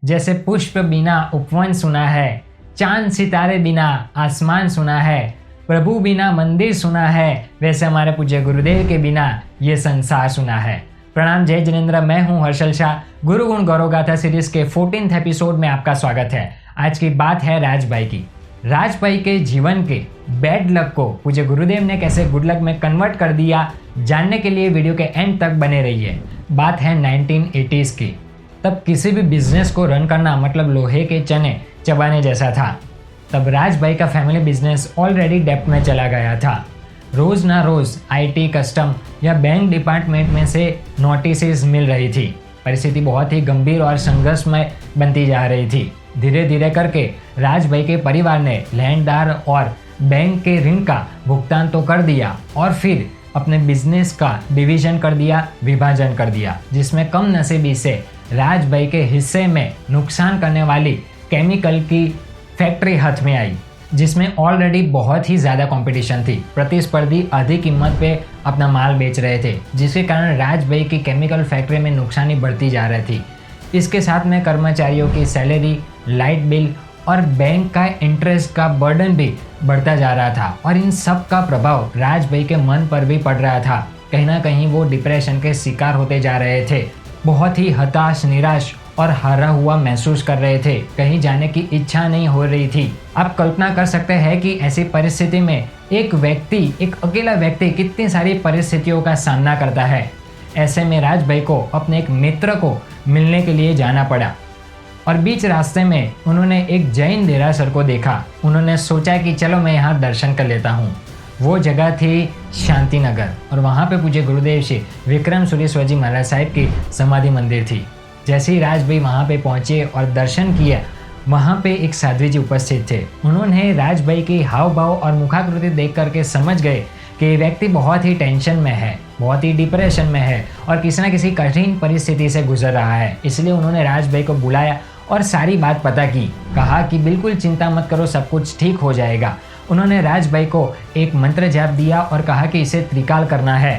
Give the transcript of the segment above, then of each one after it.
जैसे पुष्प बिना उपवन सुना है, चांद सितारे बिना आसमान सुना है, प्रभु बिना मंदिर सुना है, वैसे हमारे पूज्य गुरुदेव के बिना ये संसार सुना है। प्रणाम, जय जिनेंद्र। मैं हूं हर्षल शाह। गुरु गुण गौरव गाथा सीरीज के 14th एपिसोड में आपका स्वागत है। आज की बात है राजभाई की। राजभाई के जीवन के बैड लक को पूज्य गुरुदेव ने कैसे गुड लक में कन्वर्ट कर दिया, जानने के लिए वीडियो के एंड तक बने रहिए। बात है 1980s की। तब किसी भी बिजनेस को रन करना मतलब लोहे के चने चबाने जैसा था। तब राजभाई का फैमिली बिजनेस ऑलरेडी डेप्थ में चला गया था। रोज ना रोज आईटी, कस्टम या बैंक डिपार्टमेंट में से नोटिस मिल रही थी। परिस्थिति बहुत ही गंभीर और संघर्षमय बनती जा रही थी। धीरे धीरे करके राजभाई के परिवार ने लैंडदार और बैंक के ऋण का भुगतान तो कर दिया और फिर अपने बिजनेस का डिवीजन कर दिया, विभाजन कर दिया, जिसमें कम नसीबी से राजभाई के हिस्से में नुकसान करने वाली केमिकल की फैक्ट्री हाथ में आई, जिसमें ऑलरेडी बहुत ही ज़्यादा कंपटीशन थी। प्रतिस्पर्धी अधिक कीमत पे अपना माल बेच रहे थे, जिसके कारण राजभाई की केमिकल फैक्ट्री में नुकसानी बढ़ती जा रही थी। इसके साथ में कर्मचारियों की सैलरी, लाइट बिल और बैंक का इंटरेस्ट का बर्डन भी बढ़ता जा रहा था और इन सब का प्रभाव राजभाई के मन पर भी पड़ रहा था। कहीं ना कहीं वो डिप्रेशन के शिकार होते जा रहे थे। बहुत ही हताश, निराश और हारा हुआ महसूस कर रहे थे। कहीं जाने की इच्छा नहीं हो रही थी। आप कल्पना कर सकते हैं कि ऐसी परिस्थिति में एक अकेला व्यक्ति कितनी सारी परिस्थितियों का सामना करता है। ऐसे में राजभाई को अपने एक मित्र को मिलने के लिए जाना पड़ा और बीच रास्ते में उन्होंने एक जैन देरासर को देखा। उन्होंने सोचा कि चलो मैं यहाँ दर्शन कर लेता हूँ। वो जगह थी शांति नगर और वहाँ पे पूज्य गुरुदेव श्री विक्रम सुरेश्वर महाराज साहिब की समाधि मंदिर थी। जैसे ही राजभाई वहाँ पे पहुँचे और दर्शन किया, वहाँ पे एक साध्वी जी उपस्थित थे। उन्होंने राजभाई की हाव भाव और मुखाकृति देख करके समझ गए कि ये व्यक्ति बहुत ही टेंशन में है, बहुत ही डिप्रेशन में है और किसी न किसी कठिन परिस्थिति से गुजर रहा है। इसलिए उन्होंने राजभाई को बुलाया और सारी बात पता की। कहा कि बिल्कुल चिंता मत करो, सब कुछ ठीक हो जाएगा। उन्होंने राजभाई को एक मंत्र जाप दिया और कहा कि इसे त्रिकाल करना है।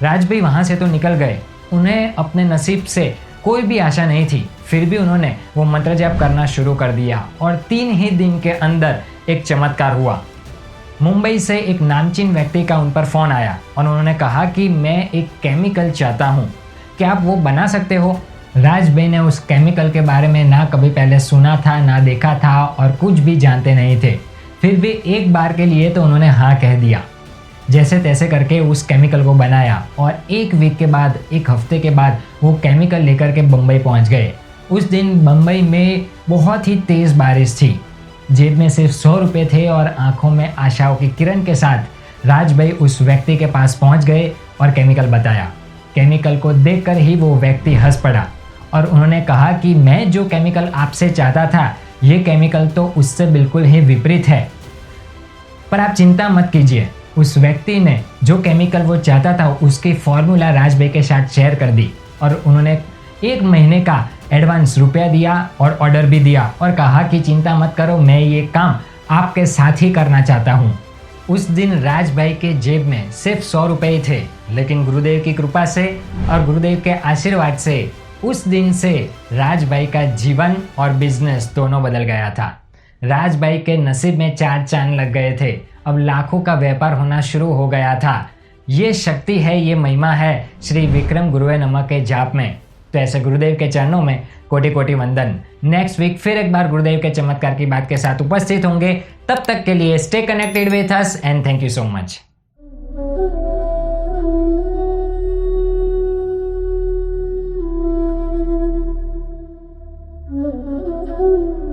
राजभाई वहाँ से तो निकल गए। उन्हें अपने नसीब से कोई भी आशा नहीं थी, फिर भी उन्होंने वो मंत्र जाप करना शुरू कर दिया और 3 ही दिन के अंदर एक चमत्कार हुआ। मुंबई से एक नामचीन व्यक्ति का उन पर फ़ोन आया और उन्होंने कहा कि मैं एक केमिकल चाहता हूँ, क्या आप वो बना सकते हो? राजभाई ने उस केमिकल के बारे में ना कभी पहले सुना था, ना देखा था और कुछ भी जानते नहीं थे। फिर भी एक बार के लिए तो उन्होंने हाँ कह दिया। जैसे तैसे करके उस केमिकल को बनाया और एक वीक के बाद, एक हफ्ते के बाद वो केमिकल लेकर के बम्बई पहुंच गए। उस दिन बम्बई में बहुत ही तेज़ बारिश थी। जेब में सिर्फ 100 रुपये थे और आंखों में आशाओं की किरण के साथ राजभाई उस व्यक्ति के पास पहुंच गए और केमिकल बताया। केमिकल को देखकर ही वो व्यक्ति हंस पड़ा और उन्होंने कहा कि मैं जो केमिकल आपसे चाहता था, ये केमिकल तो उससे बिल्कुल ही विपरीत है। पर आप चिंता मत कीजिए। उस व्यक्ति ने जो केमिकल वो चाहता था उसकी फॉर्मूला राजभाई के साथ शेयर कर दी और उन्होंने 1 महीने का एडवांस रुपया दिया और ऑर्डर भी दिया और कहा कि चिंता मत करो, मैं ये काम आपके साथ ही करना चाहता हूँ। उस दिन राजभाई के जेब में सिर्फ 100 रुपये ही थे, लेकिन गुरुदेव की कृपा से और गुरुदेव के आशीर्वाद से उस दिन से राजभाई का जीवन और बिजनेस दोनों बदल गया था। राजभाई के नसीब में 4 चांद लग गए थे। अब लाखों का व्यापार होना शुरू हो गया था। ये शक्ति है, ये महिमा है श्री विक्रम गुरुवे नमः के जाप में। तो ऐसे गुरुदेव के चरणों में कोटि कोटि वंदन। नेक्स्ट वीक फिर एक बार गुरुदेव के चमत्कार की बात के साथ उपस्थित होंगे। तब तक के लिए stay connected with us and thank you so much. Mm-hmm.